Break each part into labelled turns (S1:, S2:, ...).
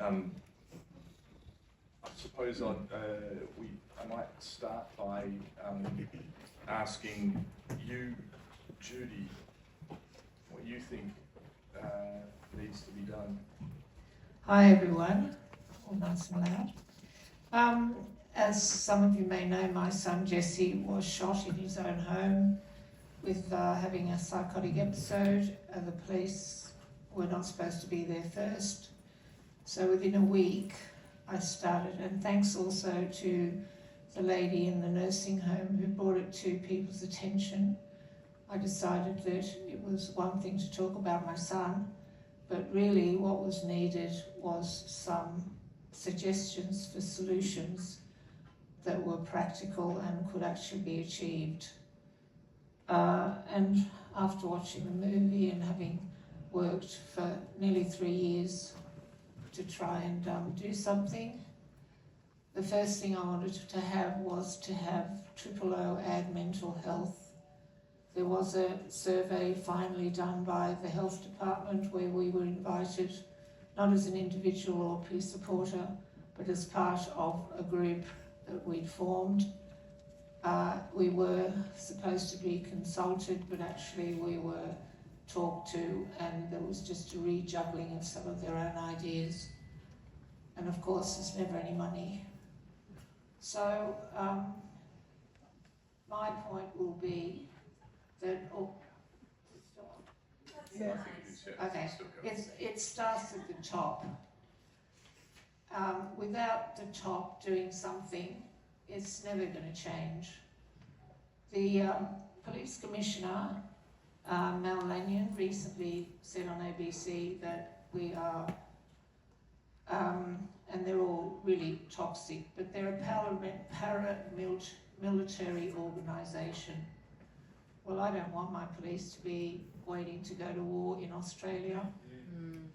S1: I suppose I might start by asking you, Judy, what you think needs to be done.
S2: Hi everyone, all nice and loud. As some of you may know, my son Jesse was shot in his own home with having a psychotic episode. The police were not supposed to be there first. So within a week I started, and thanks also to the lady in the nursing home who brought it to people's attention, I decided that it was one thing to talk about my son, but really what was needed was some suggestions for solutions that were practical and could actually be achieved. And after watching the movie and having worked for nearly 3 years to try and do something, the first thing I wanted to have was to have OOO add mental health. There was a survey finally done by the health department where we were invited, not as an individual or peer supporter, but as part of a group that we'd formed. We were supposed to be consulted, but actually we were talked to, and there was just a rejuggling of some of their own ideas. And of course, there's never any money. So my point will be that, okay, it starts at the top. Without the top doing something, it's never going to change. The police commissioner, Mel Lanyon, recently said on ABC that we are, and they're all really toxic, but they're a paramilitary organisation. Well, I don't want my police to be waiting to go to war in Australia,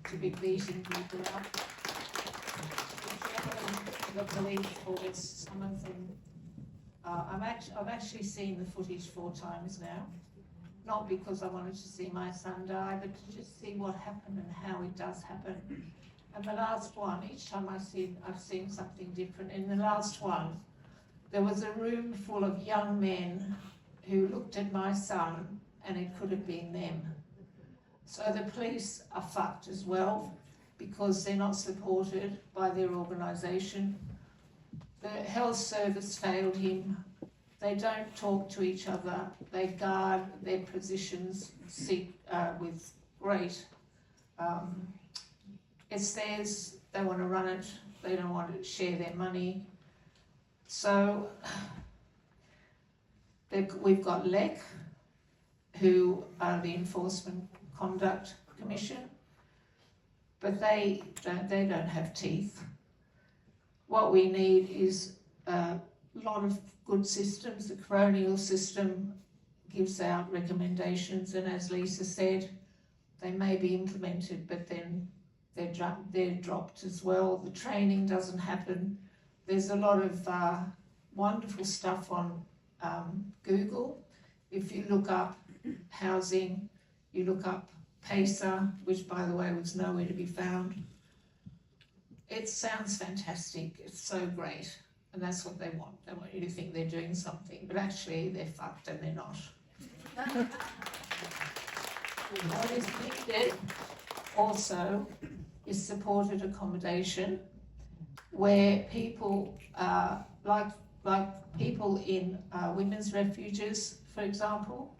S2: to be beating people up. The police force, some of them, I've actually seen the footage 4 times now, not because I wanted to see my son die, but to just see what happened and how it does happen. And the last one, each time I've seen something different. In the last one, there was a room full of young men who looked at my son, and it could have been them. So the police are fucked as well, because they're not supported by their organisation. The health service failed him. They don't talk to each other. They guard their positions with great, it's theirs, they want to run it, they don't want to share their money. So we've got LEC, who are the Enforcement Conduct Commission, but they don't have teeth. What we need is a lot of good systems. The coronial system gives out recommendations, and as Lisa said, they may be implemented, but then they're dropped as well. The training doesn't happen. There's a lot of wonderful stuff on Google. If you look up housing, you look up PACER, which by the way was nowhere to be found. It sounds fantastic, it's so great, and that's what they want. They want you to think they're doing something, but actually they're fucked and they're not. What is needed also is supported accommodation where people, like people in women's refuges, for example.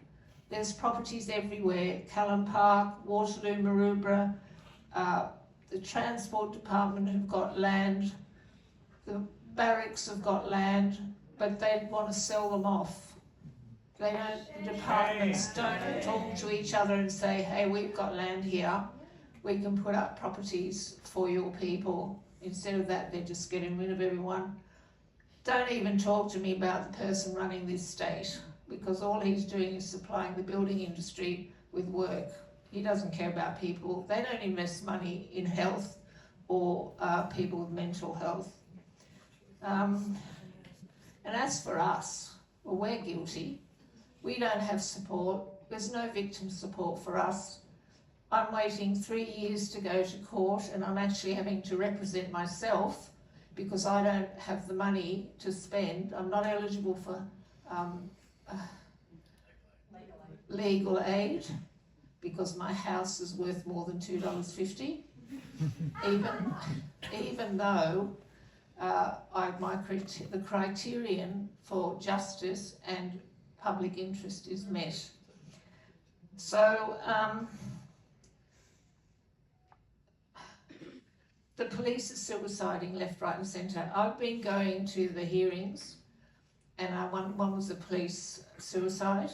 S2: There's properties everywhere, Callan Park, Waterloo, Maroubra, the Transport Department have got land, the barracks have got land, but they want to sell them off. They don't, the departments don't talk to each other and say, hey, we've got land here, we can put up properties for your people. Instead of that, they're just getting rid of everyone. Don't even talk to me about the person running this state, because all he's doing is supplying the building industry with work. He doesn't care about people. They don't invest money in health or people with mental health. And as for us, well, we're guilty. We don't have support. There's no victim support for us. I'm waiting 3 years to go to court, and I'm actually having to represent myself because I don't have the money to spend. I'm not eligible for legal aid because my house is worth more than $2.50, even though the criterion for justice and public interest is met. So the police are suiciding left, right and centre. I've been going to the hearings, and one was a police suicide,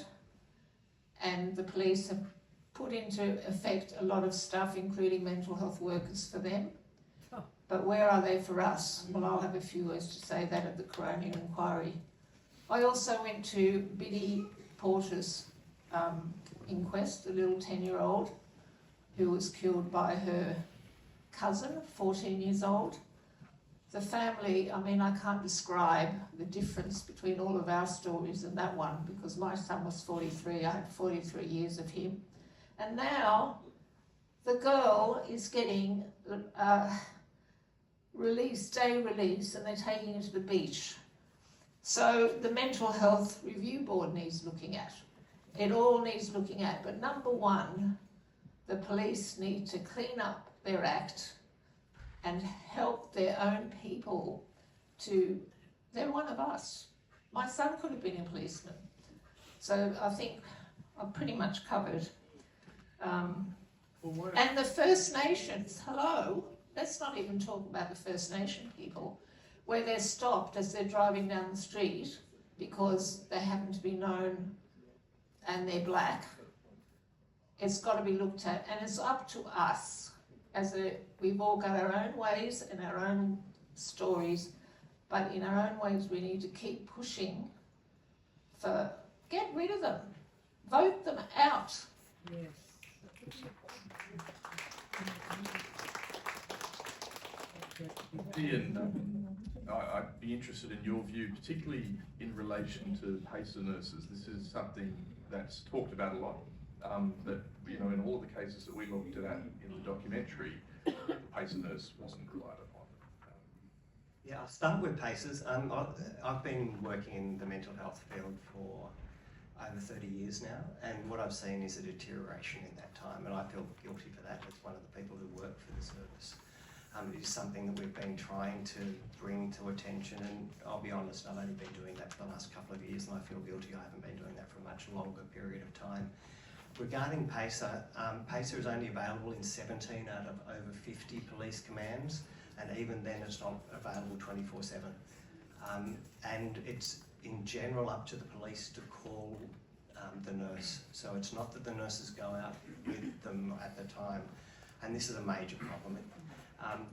S2: and the police have put into effect a lot of stuff, including mental health workers for them. But where are they for us? Well, I'll have a few words to say that at the coronial inquiry. I also went to Biddy Porter's inquest, a little 10-year-old who was killed by her cousin, 14 years old. The family, I mean, I can't describe the difference between all of our stories and that one, because my son was 43, I had 43 years of him. And now the girl is getting day release, and they're taking her to the beach. So the Mental Health Review Board needs looking at. It all needs looking at. But number one, the police need to clean up their act and help their own people they're one of us. My son could have been a policeman. So I think I've pretty much covered. And the First Nations, hello, let's not even talk about the First Nation people, where they're stopped as they're driving down the street because they happen to be known and they're black. It's got to be looked at, and it's up to us. We've all got our own ways and our own stories, but in our own ways we need to keep pushing for, get rid of them, vote them out.
S3: Yes.
S1: Ian, I'd be interested in your view, particularly in relation to PACER nurses. This is something that's talked about a lot. That, you know, in all of the cases that we looked at in the documentary, the PACER nurse wasn't relied upon.
S4: Yeah, I'll start with PACERs. I've been working in the mental health field for over 30 years now, and what I've seen is a deterioration in that time, and I feel guilty for that as one of the people who work for the service. It is something that we've been trying to bring to attention, and I'll be honest, I've only been doing that for the last couple of years, and I feel guilty I haven't been doing that for a much longer period of time. Regarding PACER, PACER is only available in 17 out of over 50 police commands, and even then it's not available 24/7. And it's in general up to the police to call the nurse. So it's not that the nurses go out with them at the time, and this is a major problem.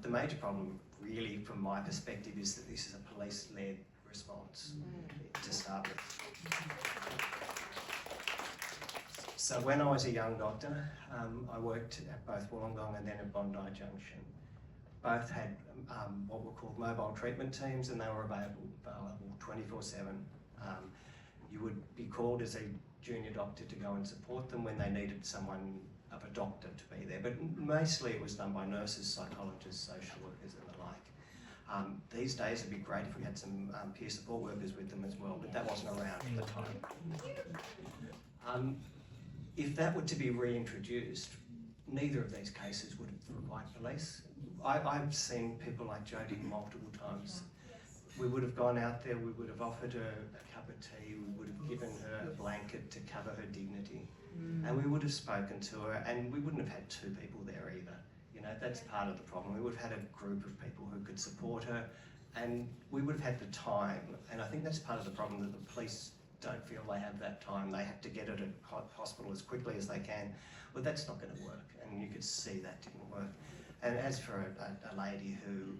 S4: The major problem really from my perspective is that this is a police-led response to start with. So when I was a young doctor, I worked at both Wollongong and then at Bondi Junction. Both had what were called mobile treatment teams, and they were available 24/7. You would be called as a junior doctor to go and support them when they needed someone of a doctor to be there, but mostly it was done by nurses, psychologists, social workers and the like. These days it'd be great if we had some peer support workers with them as well, but that wasn't around at the time. If that were to be reintroduced, neither of these cases would have required police. I've seen people like Jodie multiple times. We would have gone out there, we would have offered her a cup of tea, we would have given her a blanket to cover her dignity, and we would have spoken to her, and we wouldn't have had two people there either. You know, that's part of the problem. We would have had a group of people who could support her, and we would have had the time, and I think that's part of the problem, that the police don't feel they have that time. They have to get her to hospital as quickly as they can. Well, that's not going to work, and you could see that didn't work. And as for a lady who,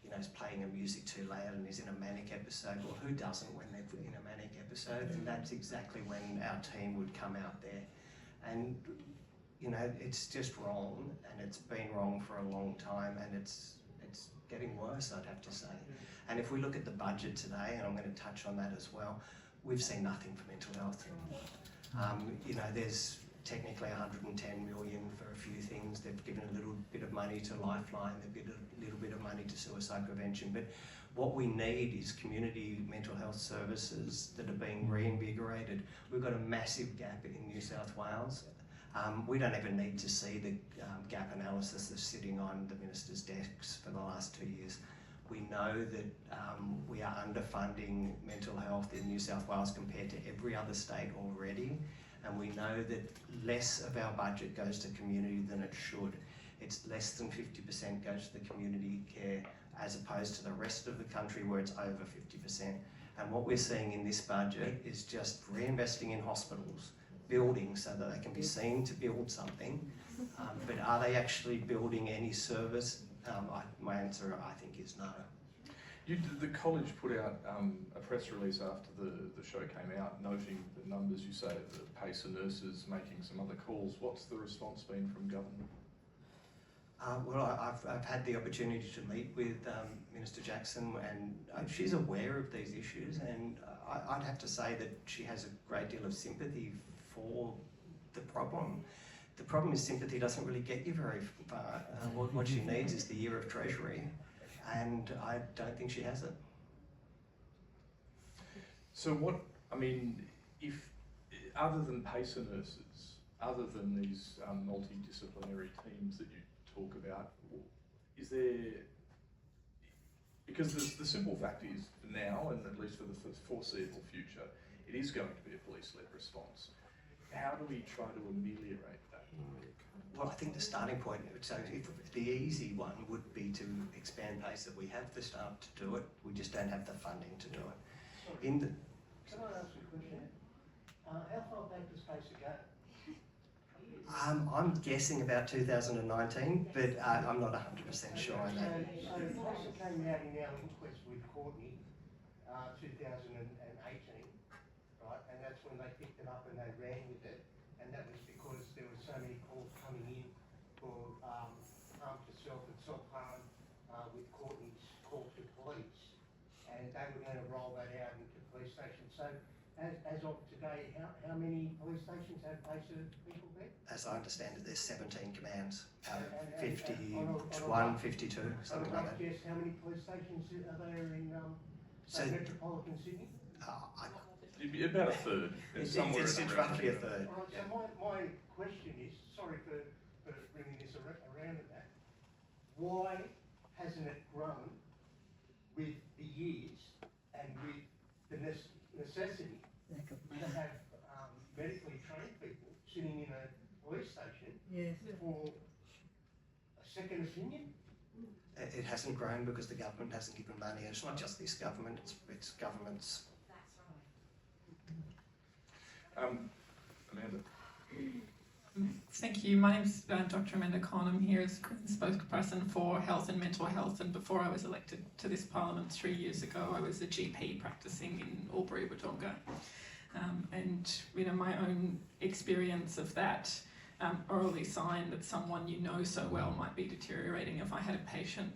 S4: you know, is playing her music too loud and is in a manic episode, well, who doesn't when they're in a manic episode? And that's exactly when our team would come out there. And, you know, it's just wrong, and it's been wrong for a long time, and it's getting worse, I'd have to say. And if we look at the budget today, and I'm going to touch on that as well, we've seen nothing for mental health. You know, there's technically 110 million for a few things. They've given a little bit of money to Lifeline, they've given a little bit of money to suicide prevention. But what we need is community mental health services that are being reinvigorated. We've got a massive gap in New South Wales. We don't even need to see the gap analysis that's sitting on the minister's desks for the last 2 years. We know that we are underfunding mental health in New South Wales compared to every other state already, and we know that less of our budget goes to community than it should. It's less than 50% goes to the community care as opposed to the rest of the country where it's over 50%. And what we're seeing in this budget is just reinvesting in hospitals, building so that they can be seen to build something, but are they actually building any service? My answer, I think, is no.
S1: The college put out a press release after the show came out, noting the numbers you say of the PACER nurses making some other calls. What's the response been from government?
S4: Well, I've had the opportunity to meet with Minister Jackson, and she's aware of these issues, and I'd have to say that she has a great deal of sympathy for the problem. The problem is sympathy doesn't really get you very far. What she needs is the year of Treasury, and I don't think she has it.
S1: So what, I mean, if, other than PACER nurses, other than these multidisciplinary teams that you talk about, is there, because the simple fact is, for now, and at least for the foreseeable future, it is going to be a police-led response. How do we try to ameliorate that?
S4: Well, I think the starting point, so if the easy one would be to expand PACER. We have the staff to do it, we just don't have the funding to do it.
S5: Sorry, can I ask you a question? How far back does PACER go?
S4: I'm guessing about 2019, but I'm not 100% sure on that.
S5: So PACER came out in our inquest with Courtney, 2018, right? And that's when they picked it up and they ran with it. And that was because there were so many calls coming in for harm to self and self-harm with Courtney's call to police. And they were going to roll that out into police stations. So as of today, how many police stations have PACER people there?
S4: As I understand it, there's 17 commands out of
S5: And
S4: 51, 52, something like that.
S5: Yes, how many police stations are there in metropolitan Sydney?
S1: It'd be about a third.
S4: It's
S1: around
S4: roughly a
S1: there.
S4: third.
S5: All right, so my question is, sorry for bringing this around at that, why hasn't it grown with the years and with the necessity to have medically trained people sitting in a police station for a second opinion?
S4: It hasn't grown because the government hasn't given money. And it's not just this government, it's governments.
S1: Amanda.
S6: Thank you. My name's Dr. Amanda Conn. I'm here as spokesperson for health and mental health, and before I was elected to this parliament 3 years ago, I was a GP practicing in Albury-Wodonga. And my own experience of that early sign that someone you know so well might be deteriorating. If I had a patient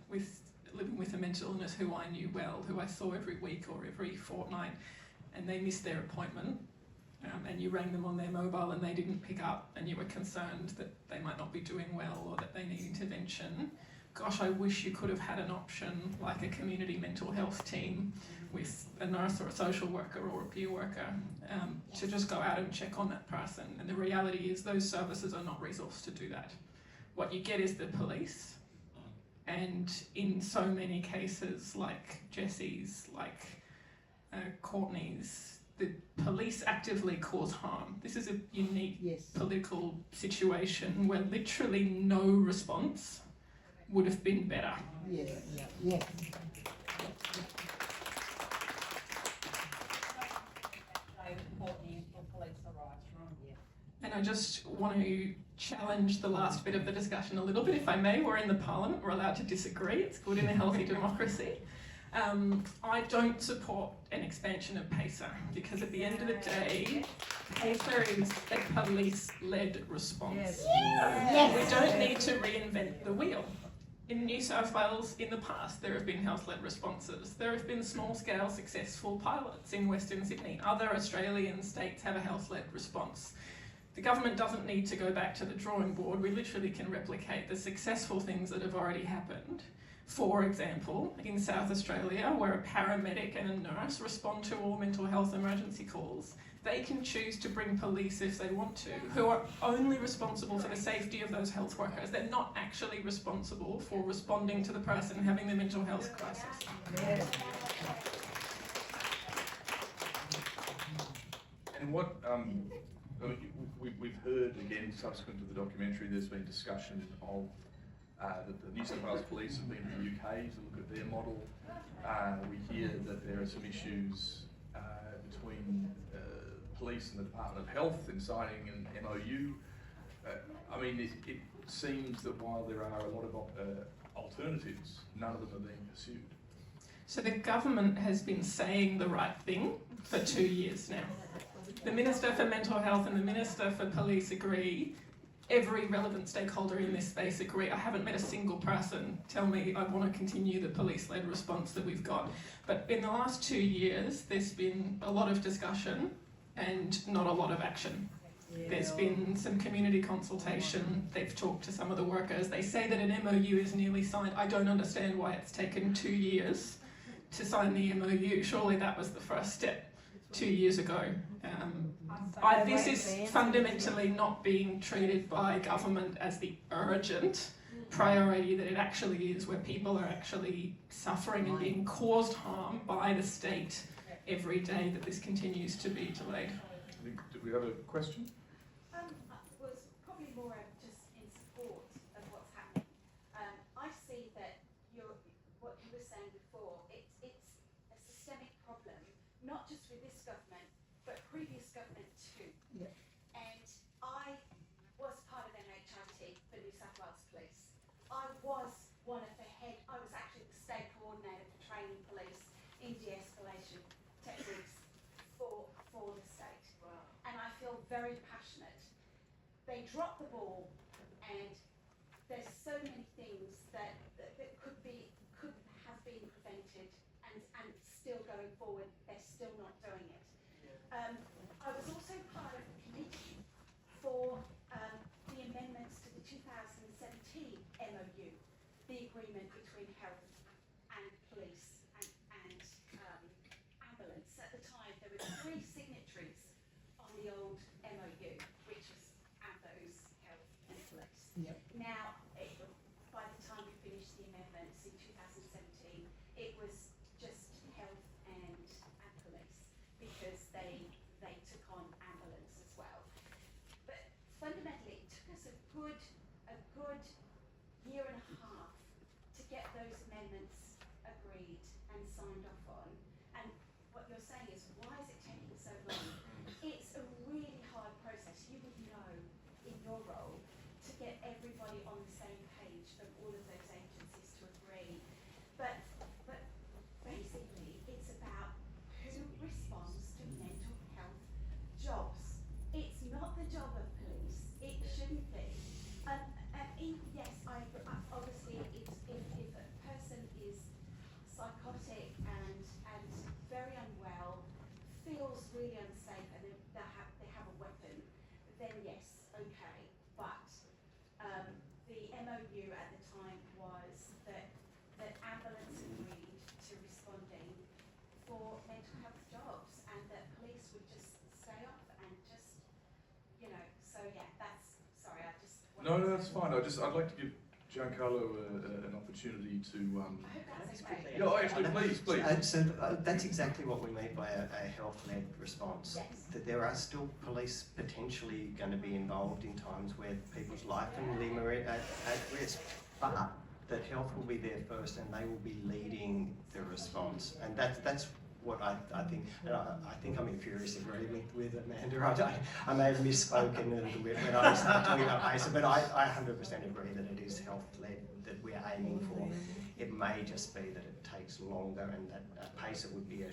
S6: living with a mental illness who I knew well, who I saw every week or every fortnight, and they missed their appointment, and you rang them on their mobile and they didn't pick up, and you were concerned that they might not be doing well or that they need intervention, gosh, I wish you could have had an option like a community mental health team with a nurse or a social worker or a peer worker to just go out and check on that person. And the reality is those services are not resourced to do that. What you get is the police, and in so many cases like Jessie's, like Courtney's, the police actively cause harm. This is a unique political situation where literally no response would have been better. And I just want to challenge the last bit of the discussion a little bit, if I may. We're in the parliament, we're allowed to disagree. It's good in a healthy democracy. I don't support an expansion of PACER because at the end of the day, PACER is a police-led response. We don't need to reinvent the wheel. In New South Wales, in the past, there have been health-led responses. There have been small-scale successful pilots in Western Sydney. Other Australian states have a health-led response. The government doesn't need to go back to the drawing board. We literally can replicate the successful things that have already happened. For example, in South Australia, where a paramedic and a nurse respond to all mental health emergency calls, they can choose to bring police if they want to, who are only responsible for the safety of those health workers. They're not actually responsible for responding to the person having the mental health crisis.
S1: And what, we've heard, again, subsequent to the documentary, there's been discussion of that the New South Wales Police have been to the UK to look at their model. We hear that there are some issues between police and the Department of Health in signing an MOU. I mean, it seems that while there are a lot of alternatives, none of them are being pursued.
S6: So the government has been saying the right thing for 2 years now. The Minister for Mental Health and the Minister for Police agree. Every relevant stakeholder in this space agree. I haven't met a single person tell me I want to continue the police-led response that we've got. But in the last 2 years, there's been a lot of discussion and not a lot of action. There's been some community consultation. They've talked to some of the workers. They say that an MOU is nearly signed. I don't understand why it's taken 2 years to sign the MOU. Surely that was the first step 2 years ago. This is fundamentally not being treated by government as the urgent priority that it actually is, where people are actually suffering and being caused harm by the state every day that this continues to be delayed.
S1: Do we have a question?
S7: Was probably more just in support of what's happening. I see that what you were saying before, it's a systemic problem, not just with this government, but previous government too.
S3: Yeah.
S7: And I was part of NHIT for New South Wales Police. I was I was actually the state coordinator for training police in de-escalation techniques for the state. Wow. And I feel very passionate. They dropped the ball, and there's so many things that could have been prevented, and still going forward, they're still not doing it. I was also part of the committee for the amendments to the 2017 MOU, the agreement between health and police and ambulance. At the time, there were 3 signatories on the old MOU, which was AMBO's health and police.
S3: Yep.
S7: Now, by the time we finished the amendments in 2017, it was just health and police, because they took on ambulance as well. But fundamentally, it took us a good year and a half to get those amendments agreed and signed off on. And what you're saying is, why is it taking so long? It's a really hard process. You would know in your role to get everybody on the same page from all of those agencies to agree. But basically, it's about who responds to mental health jobs. It's not the job of police. It shouldn't be. Yes, obviously, if a person is psychotic and very unwell, feels really unsafe, and they have a weapon, then yes, okay. But the MOU at the time was that ambulance agreed to responding for mental health jobs, and that police would just stay off and just, so yeah, sorry, I just...
S1: No, that's fine. I'd like to give Giancarlo an opportunity to.
S7: I hope that's okay.
S1: Yeah, actually, please.
S4: So that's exactly what we mean by a health-led response.
S7: Yes.
S4: That there are still police potentially going to be involved in times where people's life and limb are at risk, but that health will be there first, and they will be leading the response. And that's what I think, and I think I'm in furious agreement with Amanda. I may have misspoken a little bit when I started talking about PACER, but I 100% agree that it is health-led that we're aiming for. It may just be that it takes longer, and that PACER would be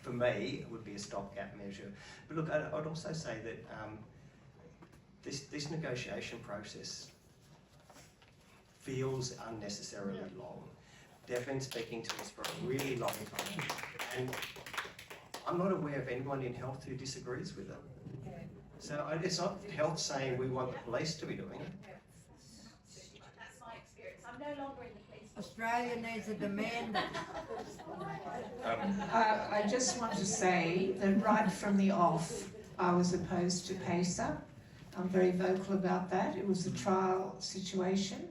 S4: for me, it would be a stopgap measure. But look, I'd also say that this negotiation process feels unnecessarily long. They've been speaking to us for a really long time, and I'm not aware of anyone in health who disagrees with it. So it's not health saying we want the police to be doing it.
S7: That's my experience. I'm no longer in the police.
S3: Australia needs a demand.
S2: I just want to say that right from the off, I was opposed to PACER. I'm very vocal about that. It was a trial situation.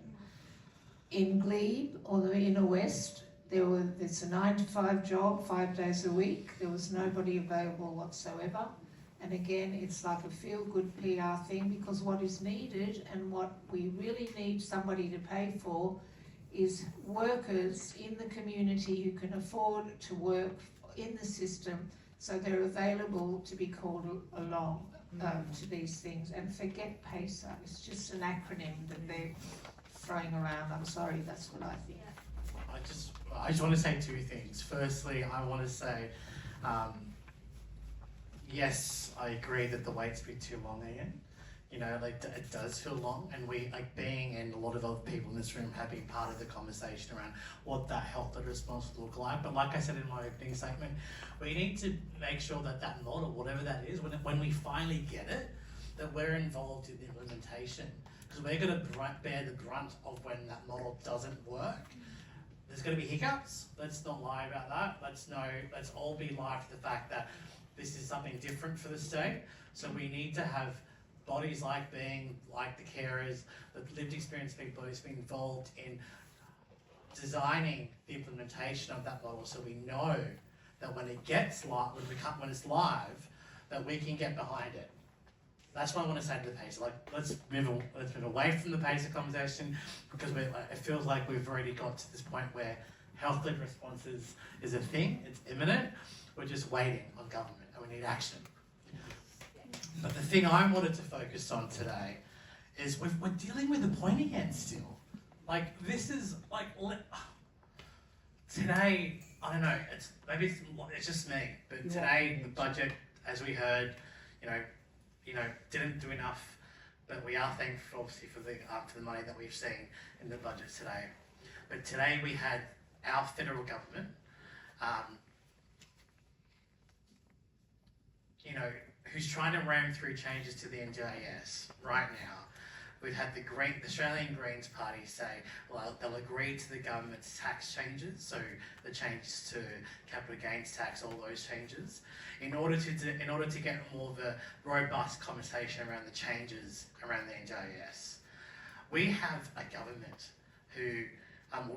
S2: In Glebe or the Inner West, it's a 9-to-5 job, 5 days a week. There was nobody available whatsoever. And again, it's like a feel-good PR thing, because what is needed and what we really need somebody to pay for is workers in the community who can afford to work in the system, so they're available to be called along to these things. And forget PACER, it's just an acronym that they're throwing around. I'm sorry, that's what I think.
S8: I just want to say two things. Firstly, I want to say, yes, I agree that the wait's been too long again. You know, like it does feel long, and we, like being and a lot of other people in this room have been part of the conversation around what that health response will look like. But like I said in my opening statement, we need to make sure that that model, whatever that is, when we finally get it, that we're involved in the implementation, because we're going to bear the brunt of when that model doesn't work. There's going to be hiccups. Let's not lie about that. Let's all be alive to the fact that this is something different for the state. So we need to have bodies like the carers, the lived experience people who's been involved in designing the implementation of that model, so we know that when it gets live, when it's live, that we can get behind it. That's what I want to say to the PACER. Like, let's move away from the PACER conversation, because it feels like we've already got to this point where health-led responses is a thing. It's imminent. We're just waiting on government, and we need action. But the thing I wanted to focus on today is we're dealing with the pointy hand still. Like, this is like today. I don't know. It's just me. But today the budget, as we heard, you know, didn't do enough. But we are thankful, obviously, for the money that we've seen in the budget today. But today we had our federal government, who's trying to ram through changes to the NDIS right now. We've had the Australian Greens Party say, well, they'll agree to the government's tax changes, so the changes to capital gains tax, all those changes, in order to get more of a robust conversation around the changes around the NDIS. We have a government who,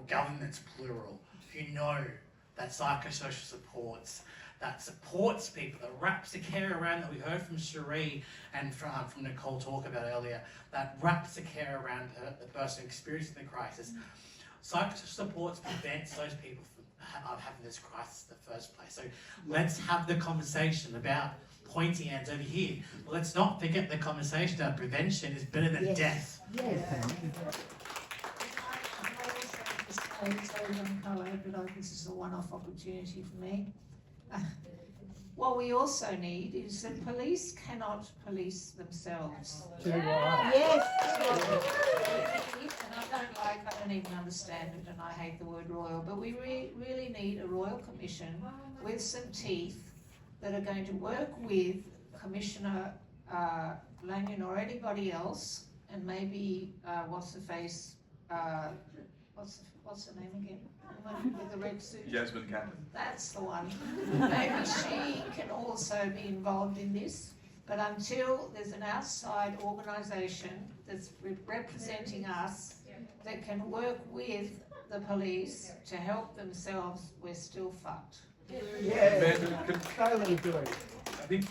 S8: governments plural, who know that psychosocial supports, that supports people, that wraps the care around, that we heard from Cherie and from Nicole talk about earlier, that wraps the care around the person experiencing the crisis. Psychosocial supports prevents those people from having this crisis in the first place. So let's have the conversation about pointy hands over here. Let's not forget the conversation that prevention is better than death.
S3: Yes.
S2: But this is a one-off opportunity for me. What we also need is that police cannot police themselves.
S3: Yes.
S2: And I don't even understand it, and I hate the word royal, but we really need a royal commission with some teeth that are going to work with Commissioner Lanyon or anybody else, and maybe what's her name again? The one with the red suit.
S1: Jasmine Cameron.
S2: That's the one. Maybe she can also be involved in this, but until there's an outside organisation that's representing us that can work with the police to help themselves, we're still fucked.
S1: Amanda,
S3: Totally good.
S1: I think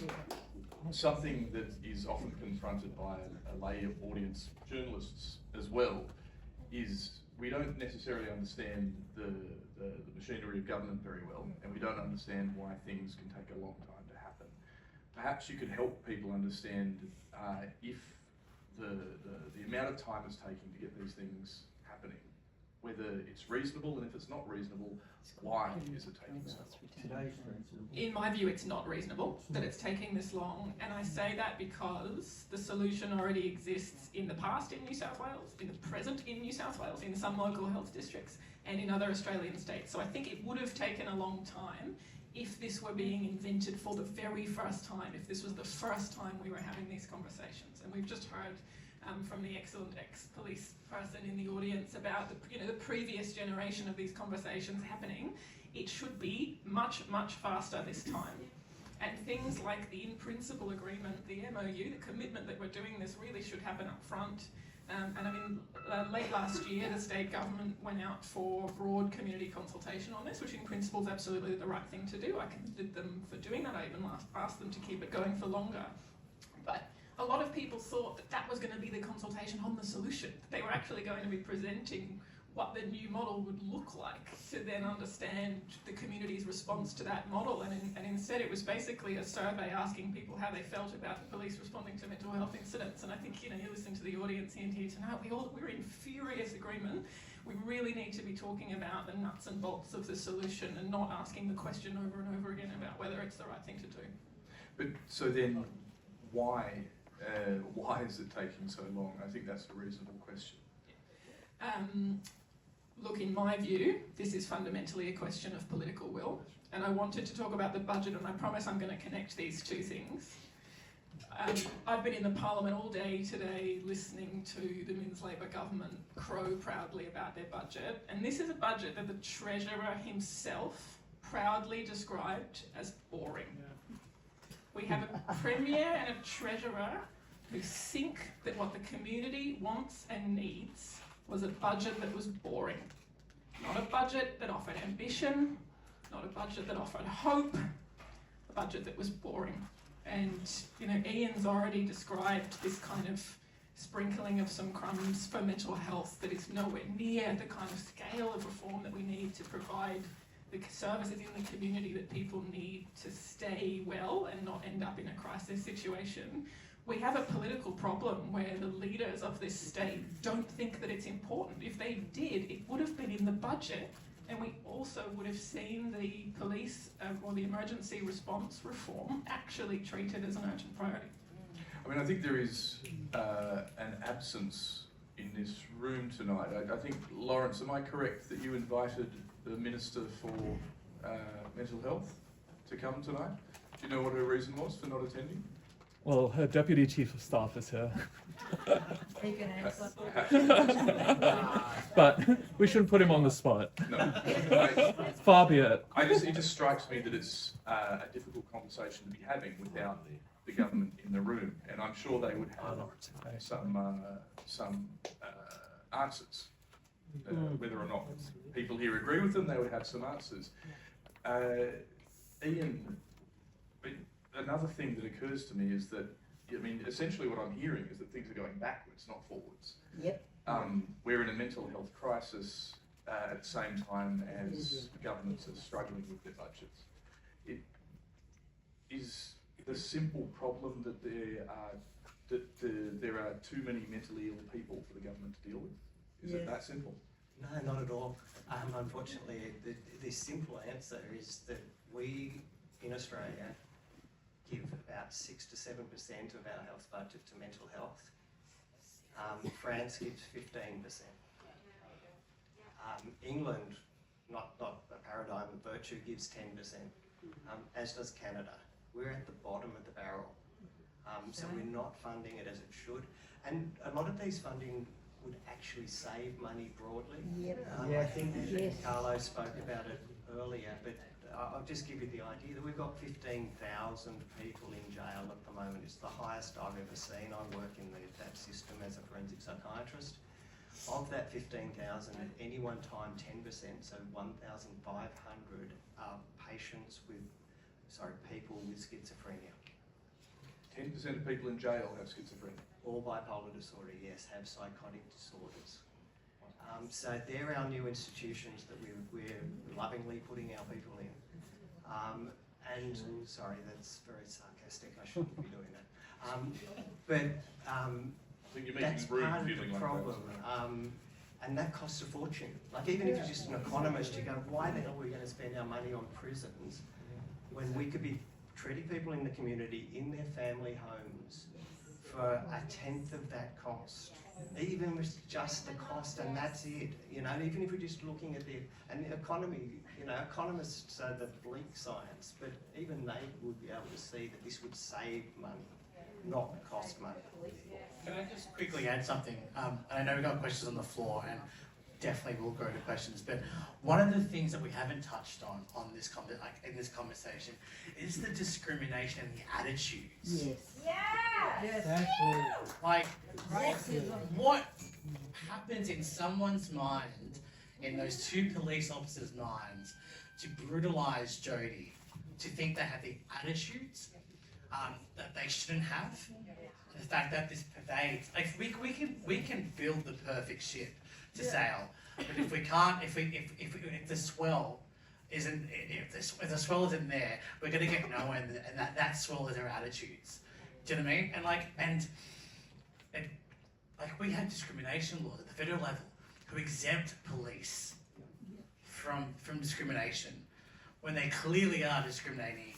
S1: something that is often confronted by a lay audience, journalists as well, is we don't necessarily understand the machinery of government very well, and we don't understand why things can take a long time to happen. Perhaps you could help people understand if the amount of time it's taking to get these things happening, whether it's reasonable, and if it's not reasonable, why is it taking so long?
S6: In my view, it's not reasonable that it's taking this long, and I say that because the solution already exists in the past in New South Wales, in the present in New South Wales, in some local health districts, and in other Australian states. So I think it would have taken a long time if this were being invented for the very first time, if this was the first time we were having these conversations. And we've just heard from the excellent ex-police person in the audience about the previous generation of these conversations happening. It should be much, much faster this time. And things like the in-principle agreement, the MOU, the commitment that we're doing this really should happen up front. Late last year, the state government went out for broad community consultation on this, which in principle is absolutely the right thing to do. I commended them for doing that. I even asked them to keep it going for longer. But a lot of people thought that that was going to be the consultation on the solution. They were actually going to be presenting what the new model would look like to then understand the community's response to that model. And instead it was basically a survey asking people how they felt about the police responding to mental health incidents. And I think, you listen to the audience here tonight, we're in furious agreement. We really need to be talking about the nuts and bolts of the solution and not asking the question over and over again about whether it's the right thing to do.
S1: But so then, why is it taking so long? I think that's a reasonable question.
S6: Look, in my view, this is fundamentally a question of political will. And I wanted to talk about the budget, and I promise I'm going to connect these two things. I've been in the Parliament all day today listening to the Minns Labor government crow proudly about their budget. And this is a budget that the Treasurer himself proudly described as boring. We have a Premier and a Treasurer who think that what the community wants and needs was a budget that was boring. Not a budget that offered ambition, not a budget that offered hope, a budget that was boring. And, Ian's already described this kind of sprinkling of some crumbs for mental health that is nowhere near the kind of scale of reform that we need to provide the services in the community that people need to stay well and not end up in a crisis situation. We have a political problem where the leaders of this state don't think that it's important. If they did, it would have been in the budget, and we also would have seen the police or the emergency response reform actually treated as an urgent priority.
S1: I think there is an absence in this room tonight. I think, Lawrence, am I correct that you invited the Minister for Mental Health to come tonight? Do you know what her reason was for not attending?
S9: Well, her Deputy Chief of Staff is here.
S3: He can answer.
S9: But we shouldn't put him on the spot.
S1: No.
S9: Far be it.
S1: It just strikes me that it's a difficult conversation to be having without the government in the room, and I'm sure they would have some answers. Whether or not people here agree with them, they would have some answers. Ian, another thing that occurs to me is that, essentially what I'm hearing is that things are going backwards, not forwards.
S3: Yep.
S1: We're in a mental health crisis at the same time as governments are struggling with their budgets. It is the simple problem that there are too many mentally ill people for the government to deal with. Is it that simple?
S4: No, not at all. Unfortunately, the simple answer is that we in Australia give about 6 to 7% of our health budget to mental health. France gives 15%. England, not a paradigm of virtue, gives 10%, as does Canada. We're at the bottom of the barrel. So we're not funding it as it should. And a lot of these funding would actually save money broadly.
S3: Yep.
S4: I think Carlo spoke about it earlier, but I'll just give you the idea that we've got 15,000 people in jail at the moment. It's the highest I've ever seen. I work in that system as a forensic psychiatrist. Of that 15,000, at any one time, 10%, so 1,500 are people with schizophrenia.
S1: 10% of people in jail have schizophrenia.
S4: Or bipolar disorder, yes, have psychotic disorders. So they're our new institutions that we're lovingly putting our people in. Sorry, that's very sarcastic, I shouldn't be doing that. That's part of the problem. And that costs a fortune. Like, even if you're just an economist, you go, why the hell are we going to spend our money on prisons when we could be treating people in the community in their family homes for a tenth of that cost, even with just the cost, and that's it. You know, and even if we're just looking at the economy, you know, economists say the bleak science, but even they would be able to see that this would save money, not cost money.
S8: Can I just quickly add something? I know we've got questions on the floor, and definitely we'll go to questions. But one of the things that we haven't touched on this in this conversation is the discrimination and the attitudes.
S3: Yes.
S8: Like, what happens in someone's mind, in those two police officers' minds, to brutalise Jodie, to think they have the attitudes that they shouldn't have? The fact that this pervades, like we can build the perfect ship to sail, but if we can't, if the swell isn't, if the swell isn't there, we're gonna get nowhere, and that swell is our attitudes. Do you know what I mean? And we have discrimination laws at the federal level who exempt police from discrimination when they clearly are discriminating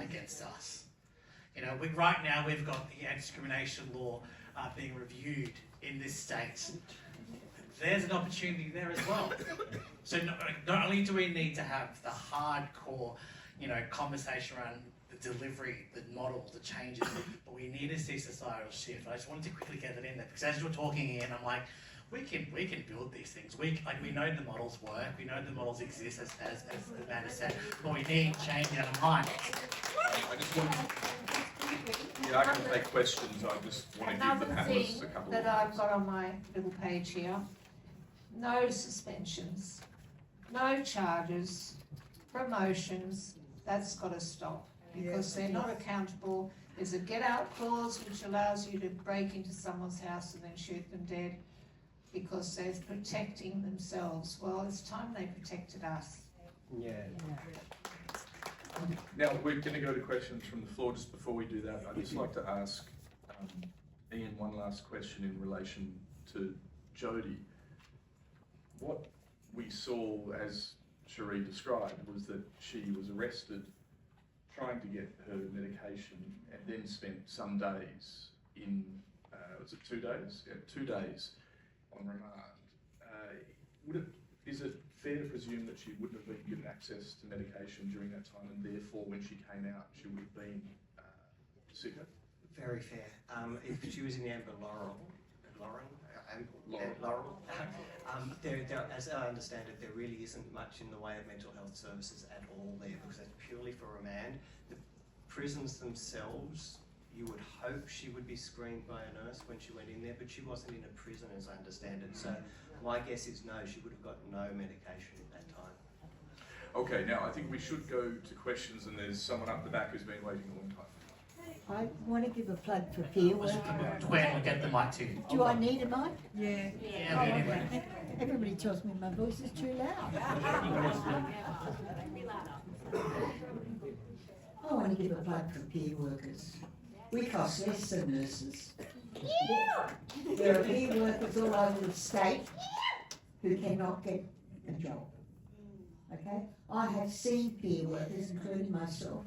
S8: against us. You know, right now we've got the anti-discrimination law being reviewed in this state. There's an opportunity there as well. So not only do we need to have the hardcore, you know, conversation around the delivery, the model, the changes, but we need to see societal shift. I just wanted to quickly get that in there because as you're talking in, I'm like, we can build these things. We know the models work. We know the models exist, as Amanda said, but we need change in our mind.
S1: I just want. Yeah, I can take questions. I just want to give the
S2: Another
S1: panelists
S2: thing
S1: a couple
S2: that
S1: of
S2: I've
S1: minutes.
S2: got on my little page here, no suspensions, no charges, promotions, that's got to stop because they're not accountable. There's a get out clause which allows you to break into someone's house and then shoot them dead because they're protecting themselves. Well, it's time they protected us.
S4: Yeah.
S1: Now, we're going to go to questions from the floor. Just before we do that, I'd just like to ask Ian one last question in relation to Jodie. What we saw, as Cherie described, was that she was arrested trying to get her medication and then spent some days in, was it 2 days? Yeah, 2 days on remand. Is it fair to presume that she wouldn't have been given access to medication during that time, and therefore when she came out she would have been sicker?
S4: Very fair. If she was in Amber Laurel, as I understand it, there really isn't much in the way of mental health services at all there because that's purely for remand. The prisons themselves, you would hope she would be screened by a nurse when she went in there, but she wasn't in a prison as I understand it. So my guess is no, she would have got no medication at that time.
S1: Okay, now I think we should go to questions, and there's someone up the back who's been waiting a long time.
S3: I want to give a plug for peer work.
S8: When we get the mic to you.
S3: Do I need a mic?
S8: Yeah,
S3: Oh,
S8: anyway.
S3: okay. Everybody tells me my voice is too loud. I want to give a plug for peer workers. We cost less than nurses. There are peer workers all over the state who cannot get a job. Okay? I have seen peer workers, including myself,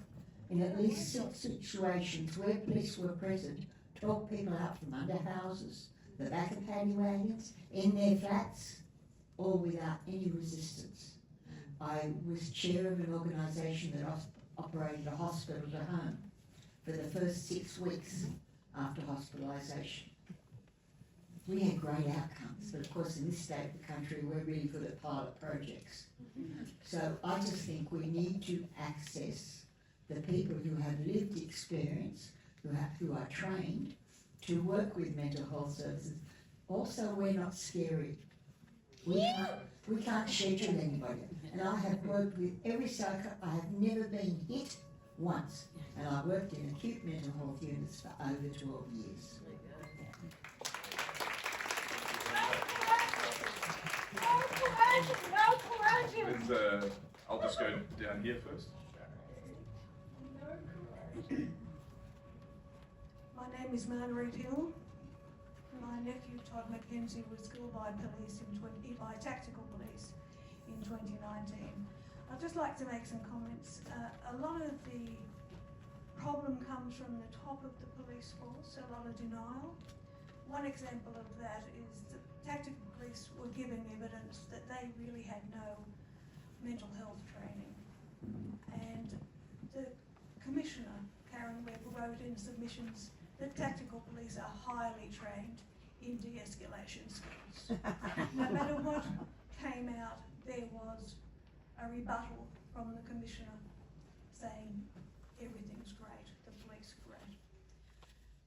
S3: in at least 6 situations where police were present, talk people out from under houses, the back of paddy wagons, in their flats, all without any resistance. I was chair of an organisation that operated a hospital to home for the first 6 weeks after hospitalisation. We had great outcomes, but of course in this state of the country we're really good at pilot projects. So I just think we need to access the people who have lived experience, who are trained to work with mental health services. Also, we're not scary. We can't schedule anybody. And I have worked with every psycho. I have never been hit once. And I worked in acute mental health units for over 12 years.
S1: And, I'll just go down here first.
S10: My name is Marguerite Hill. My nephew Todd Mackenzie was killed by police by tactical police in 2019. I'd just like to make some comments. A lot of the problem comes from the top of the police force, a lot of denial. One example of that is that tactical police were giving evidence that they really had no mental health training. And the Commissioner, Karen Webb, wrote in submissions that tactical police are highly trained in de-escalation skills. No matter what came out, there was a rebuttal from the Commissioner saying everything's great, the police are great.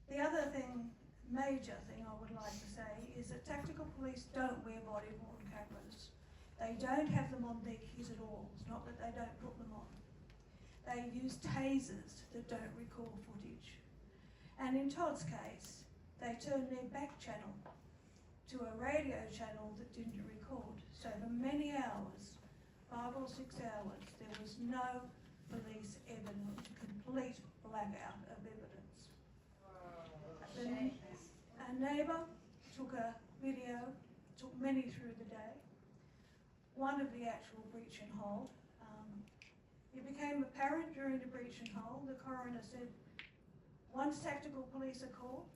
S10: The other thing, major thing I would like to say is that tactical police don't wear body-worn cameras. They don't have them on their kit at all. It's not that they don't put them on. They use tasers that don't record footage. And in Todd's case, they turned their back channel to a radio channel that didn't record. So for many hours, 5 or 6 hours, there was no police evidence, complete blackout of evidence. Then a neighbour took a video, took many through the day, one of the actual breach and hold. It became apparent during the breach and hold, the coroner said, once tactical police are called,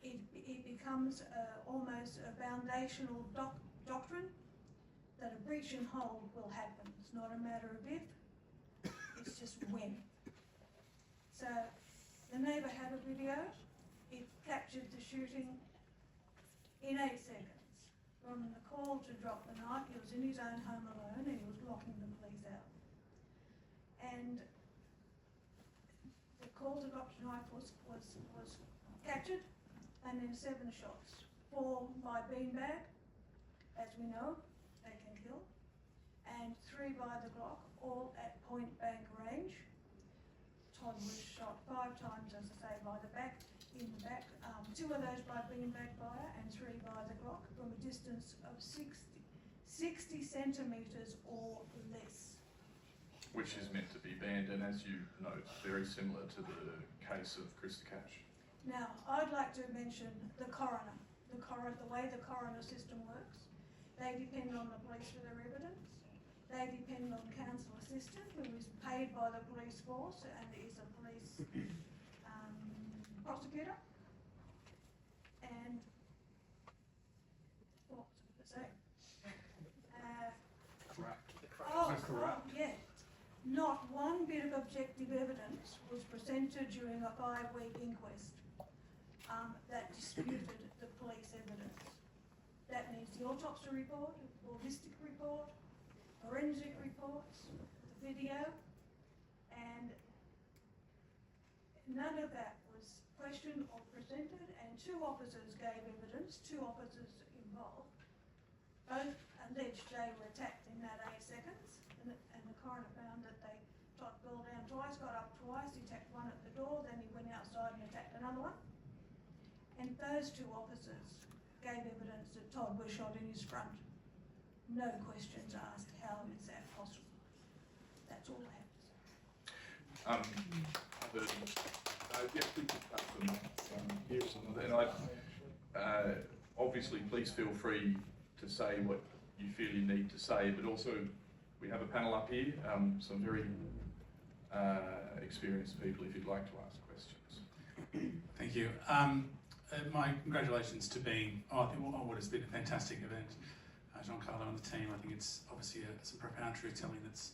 S10: it becomes almost a foundational doctrine that a breach and hold will happen. It's not a matter of if, it's just when. So the neighbour had a video, it captured the shooting in 8 seconds. From the call to drop the knife, he was in his own home alone and he was locking the police out. And the call to drop the knife was captured, and then 7 shots. 4 by beanbag, as we know, they can kill, and 3 by the Glock, all at point blank range. Todd was shot 5 times, as I say, by the back, in the back. 2 of those by beanbag fire and 3 by the Glock from a distance of 60 centimetres or less.
S1: Which is meant to be banned, and as you note, very similar to the case of Krista Cash.
S10: Now, I'd like to mention the coroner. The way the coroner system works. They depend on the police for their evidence. They depend on counsel assistant, who is paid by the police force and is a police prosecutor. And what was I going to say?
S1: Corrupt.
S10: Yeah. Not one bit of objective evidence was presented during a 5-week inquest that disputed the police evidence. That means the autopsy report, ballistic report, forensic reports, the video, and none of that was questioned or presented, and 2 officers gave evidence, 2 officers involved. Both alleged they were attacked in that 8 seconds, and the coroner found that they fell down twice, got up twice, he attacked one at the door, then he went outside and attacked another one. And those 2 officers gave evidence that Todd was shot in his front. No questions asked, how is that possible? That's all I have to say.
S1: Yeah, we can touch on that here and I obviously, please feel free to say what you feel you need to say, but also we have a panel up here, some very experienced people if you'd like to ask questions.
S11: Thank you. My congratulations to being, I think what has been a fantastic event. Giancarlo and the team, I think it's obviously some profound truth-telling that's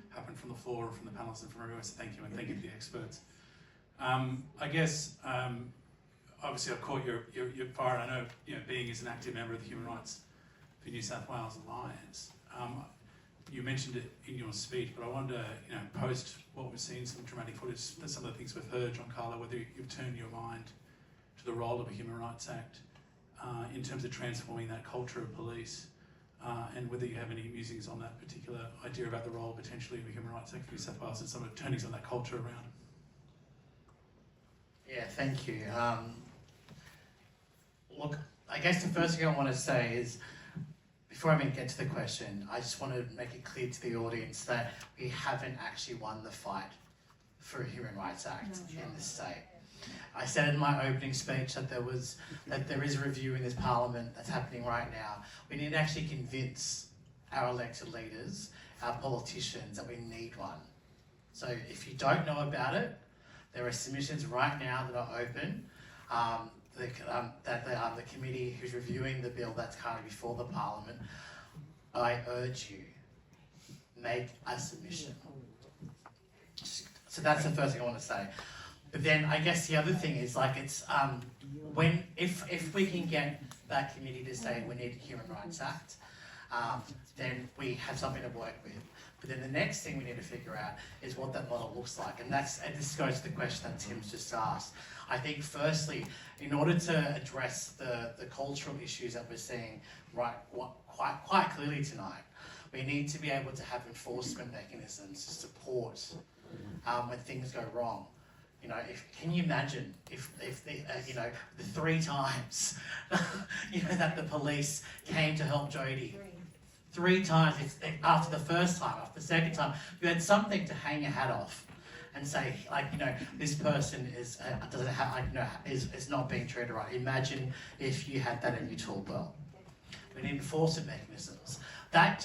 S11: happened from the floor and from the panels and from everywhere, so thank you, and thank you to the experts. I guess, obviously I've caught your fire, and I know, being as an active member of the Human Rights for New South Wales Alliance, you mentioned it in your speech, but I wonder, post what we've seen, some dramatic footage, some of the things we've heard, Giancarlo, whether you've turned your mind to the role of a Human Rights Act in terms of transforming that culture of police, and whether you have any musings on that particular idea about the role potentially of a Human Rights Act for New South Wales and some of turning some of that culture around.
S8: Yeah, thank you. Look, I guess the first thing I want to say is, before I even get to the question, I just want to make it clear to the audience that we haven't actually won the fight for a Human Rights Act in this state. I said in my opening speech that there is a review in this Parliament that's happening right now. We need to actually convince our elected leaders, our politicians, that we need one. So if you don't know about it, There are submissions right now that are open. The committee who's reviewing the bill that's currently before the Parliament, I urge you, make a submission. So that's the first thing I want to say. But then I guess the other thing is like it's if we can get that committee to say we need a Human Rights Act, then we have something to work with. But then the next thing we need to figure out is what that model looks like, and this goes to the question that Tim's just asked. I think firstly, in order to address the cultural issues that we're seeing quite clearly tonight, we need to be able to have enforcement mechanisms to support when things go wrong. You know, can you imagine if the 3 times that the police came to help Jodie? 3 times, after the first time, after the second time, you had something to hang your hat off and say, like, this person is doesn't have, is not being treated right. Imagine if you had that in your tool belt. We need enforcement mechanisms. That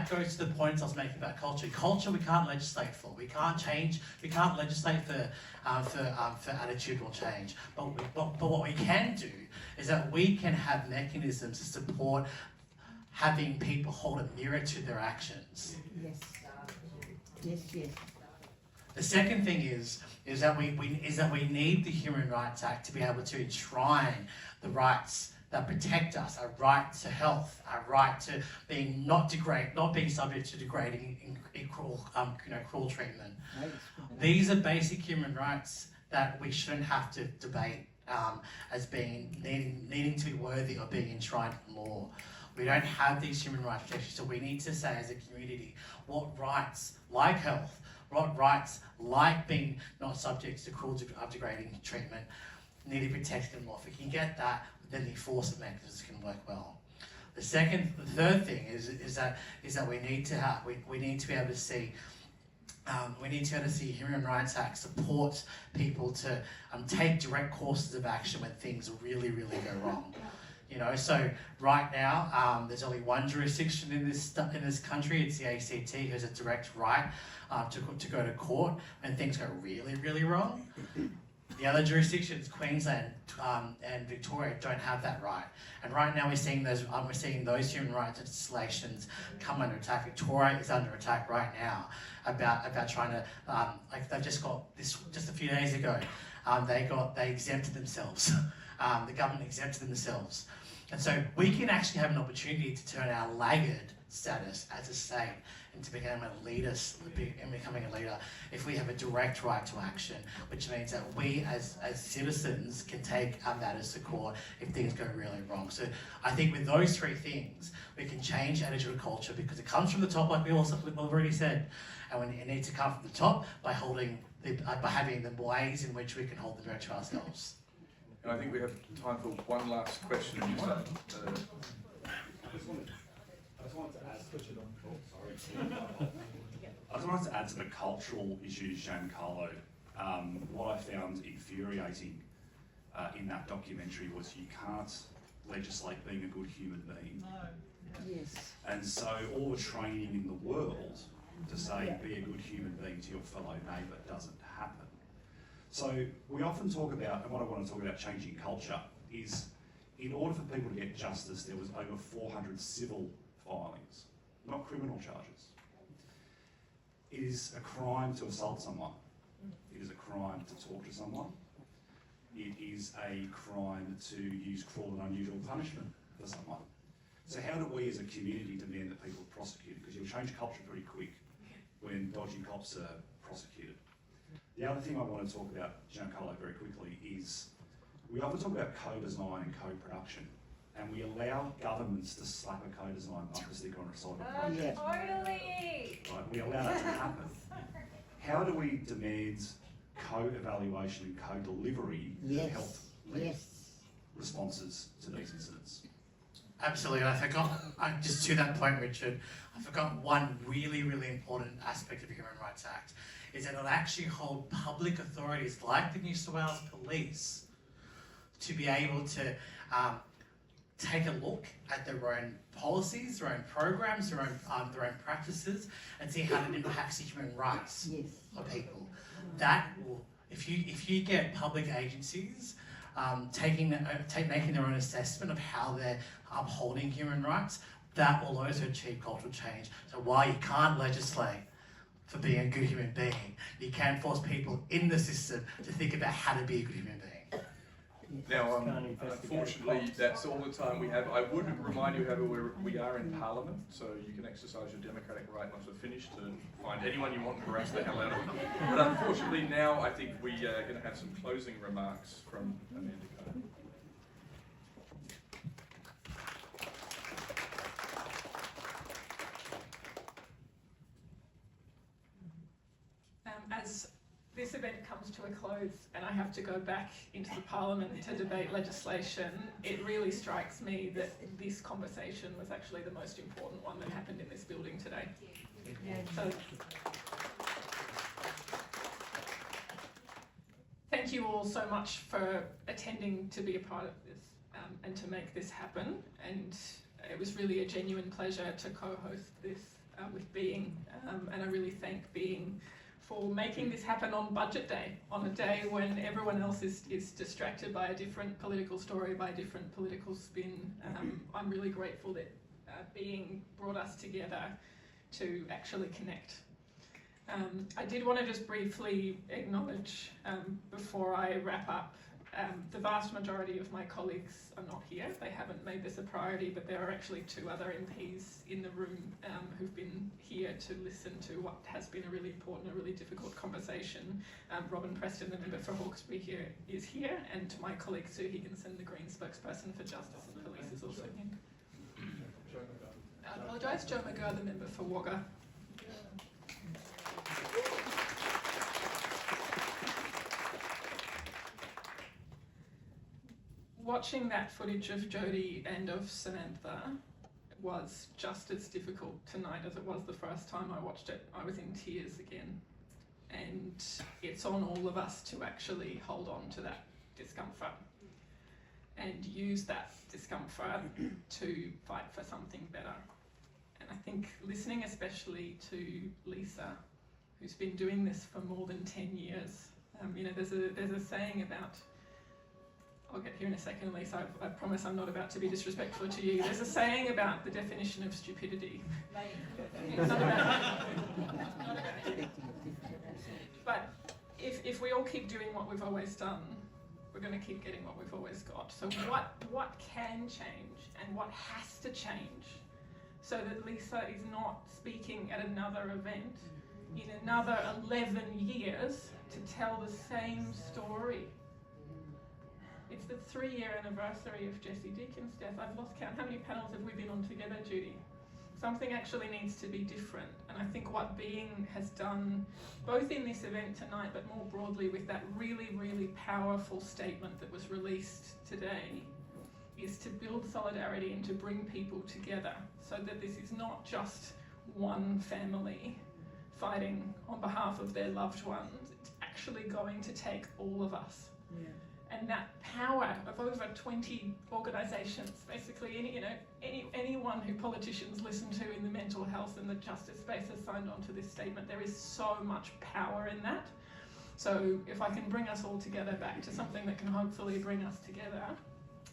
S8: goes to the points I was making about culture. Culture we can't legislate for. We can't legislate for attitudinal change. But what we can do is that we can have mechanisms to support having people hold a mirror to their actions.
S3: Yes.
S8: The second thing is that we need the Human Rights Act to be able to enshrine the rights that protect us, our right to health, our right to being not being subject to degrading cruel treatment. These are basic human rights that we shouldn't have to debate as being needing to be worthy of being enshrined in law. We don't have these human rights protections, so we need to say as a community what rights, like health, what rights, like being not subject to cruel degrading treatment, need to be protected in law. If we can get that, then the enforcement mechanisms can work well. The third thing is that we need to be able to see Human Rights Act support people to take direct courses of action when things really go wrong. So right now there's only one jurisdiction in this country. It's the ACT, who has a direct right to go to court when things go really wrong. The other jurisdictions, Queensland and Victoria, don't have that right. And right now we're seeing those human rights legislations come under attack. Victoria is under attack right now about trying to they've just got this just a few days ago. They exempted themselves. The government exempted themselves. And so we can actually have an opportunity to turn our laggard status as a state into becoming a leader if we have a direct right to action, which means that we as citizens can take our matters to court if things go really wrong. So I think with those 3 things, we can change attitude and culture because it comes from the top, like we've already said, and it needs to come from the top by having the ways in which we can hold the mirror to ourselves.
S1: And I think we have time for one last question.
S12: I just wanted to add to the cultural issues, Giancarlo. What I found infuriating in that documentary was you can't legislate being a good human being.
S3: Yes.
S12: And so all the training in the world to say be a good human being to your fellow neighbour doesn't happen. So we often talk about, and what I want to talk about changing culture is, in order for people to get justice, there was over 400 civil filings, not criminal charges. It is a crime to assault someone. It is a crime to torture someone. It is a crime to use cruel and unusual punishment for someone. So how do we as a community demand that people are prosecuted? Because you'll change culture pretty quick when dodgy cops are prosecuted. The other thing I want to talk about, Giancarlo, very quickly is we often talk about co-design and co-production, and we allow governments to slap a co-design bumper sticker on a cyber project.
S7: Totally!
S12: Right, we allow that to happen. How do we demand co-evaluation and co-delivery of health responses to these incidents?
S8: Absolutely, I forgot, just to that point, Richard, I forgot one really important aspect of the Human Rights Act, is that it'll actually hold public authorities like the New South Wales Police to be able to take a look at their own policies, their own programs, their own practices, and see how it impacts the human rights of people. That will If you get public agencies making their own assessment of how they're upholding human rights, that will also achieve cultural change. So while you can't legislate for being a good human being, you can force people in the system to think about how to be a good human being.
S1: Now, unfortunately, that's all the time we have. I would remind you, however, we are in Parliament, so you can exercise your democratic right once we're finished to find anyone you want and harass the hell out of them. But unfortunately, now I think we are going to have some closing remarks from Amanda Cohn.
S6: As this event comes to a close and I have to go back into the Parliament to debate legislation, it really strikes me that this conversation was actually the most important one that happened in this building today. So, thank you all so much for attending to be a part of this and to make this happen. And it was really a genuine pleasure to co-host this with Being, and I really thank Being for making this happen on budget day, on a day when everyone else is distracted by a different political story, by a different political spin. I'm really grateful that Being brought us together to actually connect. I did want to just briefly acknowledge, before I wrap up, the vast majority of my colleagues are not here. They haven't made this a priority, but there are actually 2 other MPs in the room who've been here to listen to what has been a really important, a really difficult conversation. Robin Preston, the member for Hawkesbury is here, and my colleague Sue Higginson, the Green spokesperson for Justice and Police, is also here. I apologise, Joe McGurr, the member for Wagga. Watching that footage of Jodie and of Samantha was just as difficult tonight as it was the first time I watched it. I was in tears again. And it's on all of us to actually hold on to that discomfort and use that discomfort to fight for something better. And I think listening especially to Lisa, who's been doing this for more than 10 years, you know, there's a saying about, I'll get here in a second, Lisa, I promise I'm not about to be disrespectful to you. There's a saying about the definition of stupidity. It's not about you. But if we all keep doing what we've always done, we're going to keep getting what we've always got. So what can change and what has to change so that Lisa is not speaking at another event in another 11 years to tell the same story? It's the 3-year anniversary of Jessie Deacon's death. I've lost count. How many panels have we been on together, Judy? Something actually needs to be different. And I think what Being has done, both in this event tonight, but more broadly with that really, really powerful statement that was released today, is to build solidarity and to bring people together so that this is not just one family fighting on behalf of their loved ones. It's actually going to take all of us. Yeah. And that power of over 20 organisations, basically anyone who politicians listen to in the mental health and the justice space has signed on to this statement. There is so much power in that. So if I can bring us all together back to something that can hopefully bring us together,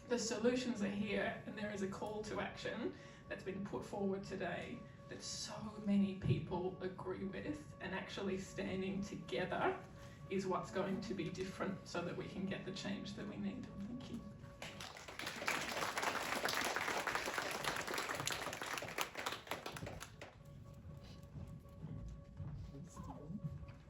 S6: the solutions are here, and there is a call to action that's been put forward today that so many people agree with, and actually standing together is what's going to be different so that we can get the change that we need. Thank you.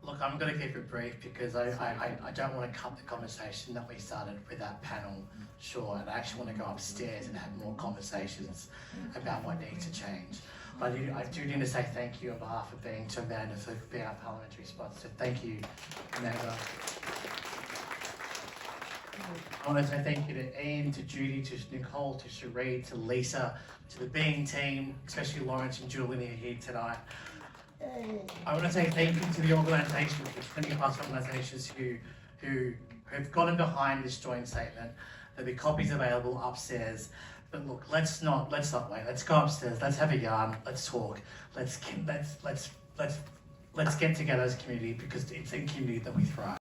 S8: Look, I'm going to keep it brief because I don't want to cut the conversation that we started with that panel short, and I actually want to go upstairs and have more conversations about what needs to change. But I do need to say thank you on behalf of Being to Amanda for being our parliamentary sponsor. So thank you, Amanda. I want to say thank you to Ian, to Judy, to Nicole, to Cherie, to Lisa, to the Being team, especially Lawrence and Julian are here tonight. I want to say thank you to the organisations, the 20+ organisations who have gotten behind this joint statement. There'll be copies available upstairs. But look, let's not wait. Let's go upstairs. Let's have a yarn. Let's talk. Let's get together as a community, because it's in community that we thrive.